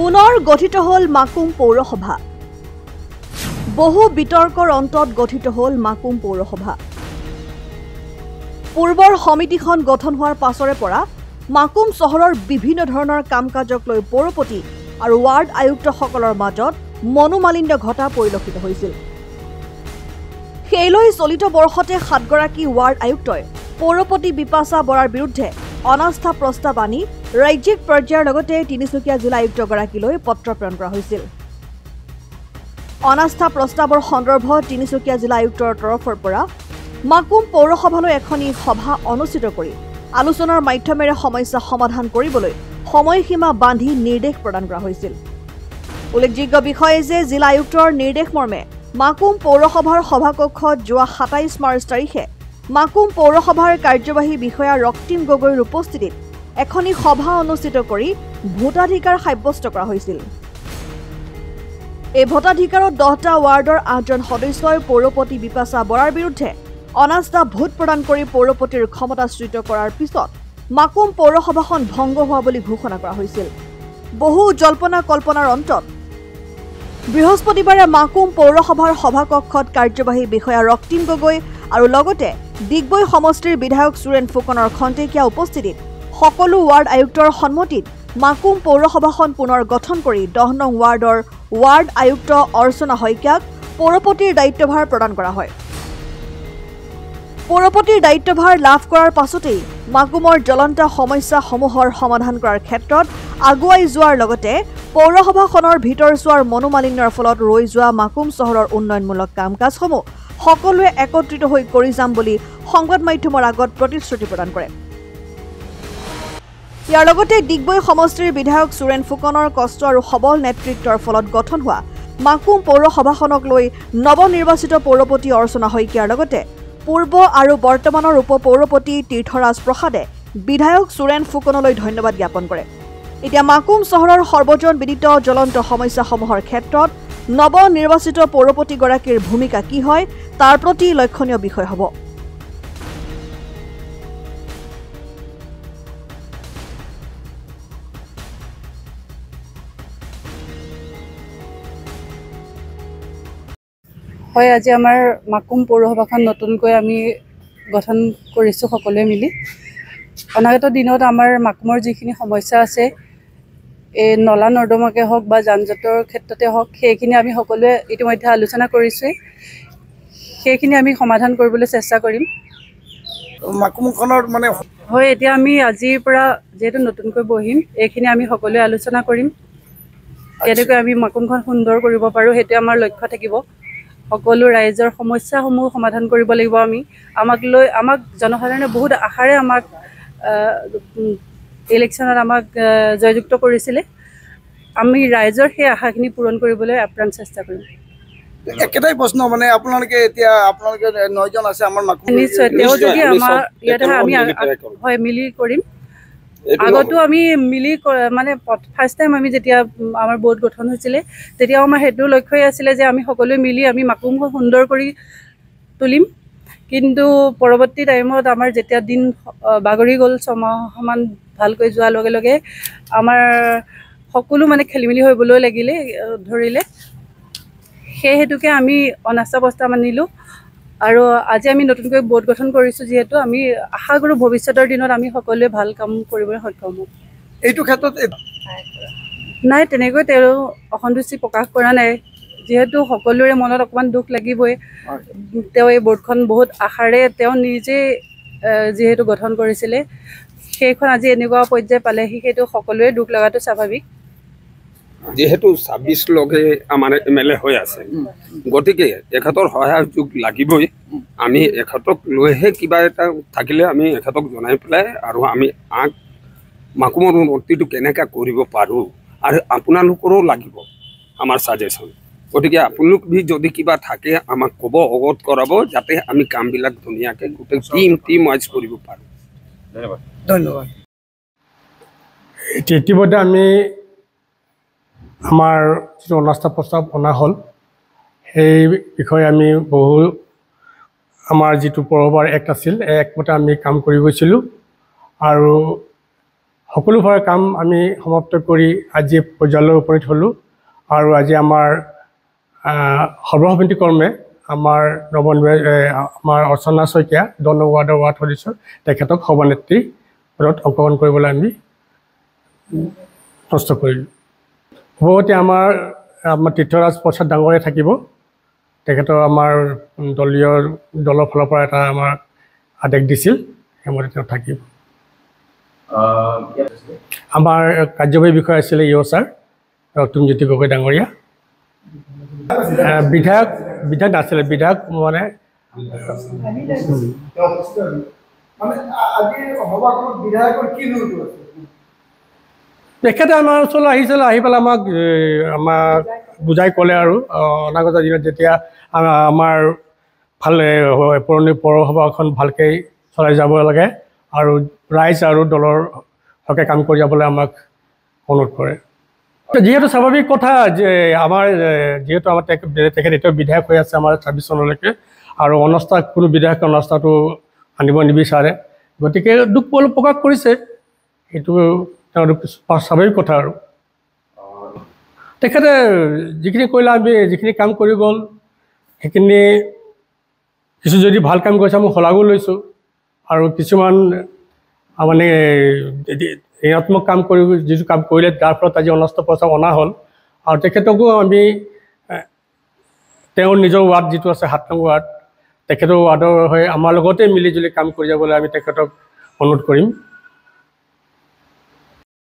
পুনৰ গঠিত হল মাকুম পৌৰসভা। বহু বিতৰ্কৰ অন্তত গঠিত হল মাকুম পৌৰসভা। পূৰ্বৰ সমিতিখন গঠন হোৱাৰ পাছৰে পৰা মাকুম চহৰৰ বিভিন্ন ধৰণৰ কাম কাজক লৈ পৌৰপতি আৰু ৱাৰ্ড আয়ুক্তসকলৰ মাজত মনোমালিন্য ঘটা পৰিলক্ষিত হৈছিল। সেইলৈ চলিত বৰ্ষতে 7 গৰাকী ৱাৰ্ড আয়ুক্তই পৌৰপতি বিপাশা বৰাৰ বিৰুদ্ধে অনাস্থা প্ৰস্তাৱ আনি ৰাজ্যিক পৰ্যায়ৰ লগতে তিনিচুকীয়া জিলা আয়ুক্তগৰাকীলৈ পত্ৰ প্ৰেৰণ কৰা হৈছিল। অনাস্থা প্ৰস্তাৱৰ সন্দৰ্ভত তিনিচুকীয়া জিলা আয়ুক্তৰ তৰফৰ পৰা মাকুম পৌৰসভালৈ এখনি সভা অনুষ্ঠিত কৰি আলোচনাৰ মাধ্যমেৰে সমস্যা সমাধান কৰিবলৈ সময়সীমা বান্ধি নিৰ্দেশ প্ৰদান কৰা হৈছিল। উল্লেখযোগ্য বিষয় যে জিলা আয়ুক্তৰ নিৰ্দেশ মৰ্মে মাকুম পৌৰসভাৰ সভাকক্ষত যোৱা 27 মাৰ্চ তাৰিখে মাকুম পৌৰসভাৰ কাৰ্যবাহী বিষয়া ৰক্তিম গগৈৰ উপস্থিতিত এখনি সভা অনুষ্ঠিত কৰি ভোটাধিকাৰ সাব্যস্ত কৰা হৈছিল। এই ভোটাধিকাৰত 10টা ৱাৰ্ডৰ 8জন সদস্যই পৌৰপতি বিপাশা বৰাৰ বিৰুদ্ধে অনাস্থা ভোট প্ৰদান কৰি পৌৰপতিৰ ক্ষমতাচ্যুত কৰাৰ পিছত মাকুম পৌৰসভাখন ভংগ হোৱা বুলি ঘোষণা কৰা হৈছিল। বহু জল্পনা কল্পনাৰ অন্তত বৃহস্পতিবাৰে মাকুম পৌৰসভাৰ সভাকক্ষত কাৰ্যবাহী বিষয়া ৰক্তিম গগৈ আৰু লগতে ডিগবৈ সমষ্টিৰ বিধায়ক সুৰেন ফুকনৰ খন্তেকীয়া উপস্থিতিত সকলো ৱাৰ্ড আয়ুক্তৰ সন্মতিত মাকুম পৌৰসভাখন পুনৰ গঠন কৰি 10 নং ৱাৰ্ডৰ ৱাৰ্ড আয়ুক্ত অৰ্চনা শইকীয়াক পৌৰপতিৰ দায়িত্বভাৰ প্ৰদান কৰা হয়। পৌৰপতিৰ দায়িত্বভাৰ লাভ কৰাৰ পাছতেই মাকুমৰ জ্বলন্ত সমস্যাসমূহৰ সমাধান কৰাৰ ক্ষেত্ৰত আগুৱাই যোৱাৰ লগতে পৌৰসভাখনৰ ভিতৰচোৱাৰ মনোমালিন্যৰ ফলত ৰৈ যোৱা মাকুম চহৰৰ উন্নয়নমূলক কাম কাজসমূহ সকলোৱে একত্ৰিত হৈ কৰি যাম বুলি সংবাদ মাধ্যমৰ আগত প্ৰতিশ্ৰুতি প্ৰদান কৰে। ইয়াৰ লগতে ডিগবৈ সমষ্টিৰ বিধায়ক সুৰেন ফুকনৰ কষ্ট আৰু সবল নেতৃত্বৰ ফলত গঠন হোৱা মাকুম পৌৰসভাখনক লৈ নৱনিৰ্বাচিত পৌৰপতি অৰ্চনা শইকীয়াৰ লগতে পূৰ্ব আৰু বৰ্তমানৰ উপ পৌৰপতি তীৰ্থৰাজ প্ৰসাদে বিধায়ক সুৰেন ফুকনলৈ ধন্যবাদ জ্ঞাপন কৰে। এতিয়া মাকুম চহৰৰ সৰ্বজন বিদিত জ্বলন্ত সমস্যাসমূহৰ ক্ষেত্ৰত নৱনিৰ্বাচিত পৌৰপতিগৰাকীৰ ভূমিকা কি হয় তাৰ প্ৰতি লক্ষণীয় বিষয় হ'ব। হয়, আজি আমাৰ মাকুম পৌৰসভাখন নতুনকৈ আমি গঠন কৰিছোঁ সকলোৱে মিলি। অনাগত দিনত আমাৰ মাকুমৰ যিখিনি সমস্যা আছে, এই নলা নৰ্দমাকে হওক বা যান জঁটৰ ক্ষেত্ৰতে হওক, সেইখিনি আমি সকলোৱে ইতিমধ্যে আলোচনা কৰিছোঁ। সেইখিনি আমি সমাধান কৰিবলৈ চেষ্টা কৰিম। মাকুমখনৰ মানে হয়, এতিয়া আমি আজিৰ পৰা যিহেতু নতুনকৈ বহিম, এইখিনি আমি সকলোৱে আলোচনা কৰিম। কেনেকৈ আমি মাকুমখন সুন্দৰ কৰিব পাৰোঁ, সেইটো আমাৰ লক্ষ্য থাকিব। সকলো ৰাইজৰ সমস্যাসমূহ সমাধান কৰিব লাগিব। আমাক জনসাধাৰণে বহুত আশাৰে আমাক ইলেকশ্যনত আমাক জয়যুক্ত কৰিছিলে। আমি ৰাইজৰ সেই আশাখিনি পূৰণ কৰিবলৈ আপ্ৰাণ চেষ্টা কৰিম। একেটাই প্ৰশ্ন, মানে আপোনালোকে 9জন আছে আমাৰ মাকুম, নিশ্চয় তেওঁ যদি আমাৰ ইয়াতে আমি হয় মিলি কৰিম। আগতো আমি মিলি মানে ফাৰ্ষ্ট টাইম আমি যেতিয়া আমাৰ বোৰ্ড গঠন হৈছিলে তেতিয়াও আমাৰ সেইটো লক্ষ্যই আছিলে যে আমি সকলোৱে মিলি আমি মাকুমখন সুন্দৰ কৰি তুলিম। কিন্তু পৰৱৰ্তী টাইমত আমাৰ যেতিয়া দিন বাগৰি গ'ল, 6 মাহমান ভালকৈ যোৱাৰ লগে লগে আমাৰ সকলো মানে খেলি মেলি হ'বলৈ ধৰিলে। সেই হেতুকে আমি অনাস্থা প্ৰস্তাৱ আনিলোঁ আৰু আজি আমি নতুনকৈ বোৰ্ড গঠন কৰিছোঁ। যিহেতু আমি আশা কৰোঁ ভৱিষ্যতৰ দিনত আমি সকলোৱে ভাল কাম কৰিবলৈ সক্ষম হ'ম। এইটো ক্ষেত্ৰত নাই, তেনেকৈ তেওঁ অসন্তুষ্টি প্ৰকাশ কৰা নাই। যিহেতু সকলোৰে মনত অকণমান দুখ লাগিবই। তেওঁ এই বোৰ্ডখন বহুত আশাৰে তেওঁ নিজে যিহেতু গঠন কৰিছিলে, সেইখন আজি এনেকুৱা পৰ্যায় পালেহি, সেইটো সকলোৱে দুখ লগাটো স্বাভাৱিক। যেহেতু 26 লগে আমাৰ MLA হৈ আছে, গতিকে এখেতৰ সহায়ৰ যুগ লাগিবই। আমি এখেতক লৈহে কিবা এটা থাকিলে আমি এখেতক জনাই পেলাই আৰু আমি মাকুমৰ উন্নতিটো কেনেকৈ কৰিব পাৰোঁ আৰু আপোনালোকৰো লাগিব আমাৰ ছাজেশ্যন। গতিকে আপোনালোক যদি কিবা থাকে আমাক ক'ব, অৱগত কৰাব, যাতে আমি কামবিলাক ধুনীয়াকৈ গোটেই টিম ৱাইজ কৰিব পাৰোঁ। ধন্যবাদ। ইতিমধ্যে আমি আমাৰ যিটো অনাস্থা প্ৰস্তাৱ অনা হ'ল, সেই বিষয়ে আমি আমাৰ যিটো পৌৰসভাৰ এক্ট আছিল, এই এক্টমতে আমি কাম কৰি গৈছিলোঁ আৰু সকলোভাৱে কাম আমি সমাপ্ত কৰি আজি পৰ্যায়লৈ উপনীত হ'লোঁ আৰু আজি আমাৰ সৰ্বসন্মতি কৰ্মে আমাৰ আমাৰ অৰ্চনা শইকীয়া 10 নং ৱাৰ্ডৰ ৱাৰ্ড সদস্য তেখেতক সভানেত্ৰী পদত অংশগ্ৰহণ কৰিবলৈ আমি নষ্ট কৰিলোঁ। সভাপতি আমাৰ তীৰ্থৰাজ প্ৰসাদ ডাঙৰীয়া থাকিব। তেখেতৰ আমাৰ দলৰ ফালৰ পৰা এটা আমাৰ আদেশ দিছিল, সেইমতে তেওঁ থাকিব। আমাৰ কাৰ্যবাহী বিষয়া আছিলে ছাৰ ৰক্তিমজ্যোতি গগৈ ডাঙৰীয়া। বিধায়ক নাছিলে, বিধায়ক মানে তেখেতে আমাৰ ওচৰলৈ আহিছিলে, আহি পেলাই আমাক বুজাই ক'লে আৰু অনাগত দিনত যেতিয়া আমাৰ পুৰণি পৌৰসভাখন ভালকৈ চলাই যাব লাগে আৰু ৰাইজ আৰু দলৰ হকে কাম কৰি যাবলৈ আমাক অনুৰোধ কৰে। যিহেতু স্বাভাৱিক কথা যে আমাৰ যিহেতু আমাৰ তেখেত এতিয়া বিধায়ক হৈ আছে আমাৰ 26 চনলৈকে আৰু অনাস্থা কোনো বিধায়কে অনাস্থাটো আনিব নিবিচাৰে, গতিকে দুখ প্ৰকাশ কৰিছে। এইটো তেওঁলোক স্বাভাৱিক কথা আৰু তেখেতে যিখিনি কৰিলে আমি যিখিনি কাম কৰি গ'ল সেইখিনি কিছু যদি ভাল কাম কৰিছে আমি শলাগো লৈছোঁ আৰু কিছুমান মানে ঋণাত্মক কাম কৰি যিটো কাম কৰিলে তাৰ ফলত আজি অনাস্থ প্ৰস্তাৱ অনা হ'ল আৰু তেখেতকো আমি তেওঁৰ নিজৰ ৱাৰ্ড যিটো আছে 7 নং ৱাৰ্ড তেখেতৰ ৱাৰ্ডৰ হৈ আমাৰ লগতে মিলিজুলি কাম কৰি যাবলৈ আমি তেখেতক অনুৰোধ কৰিম।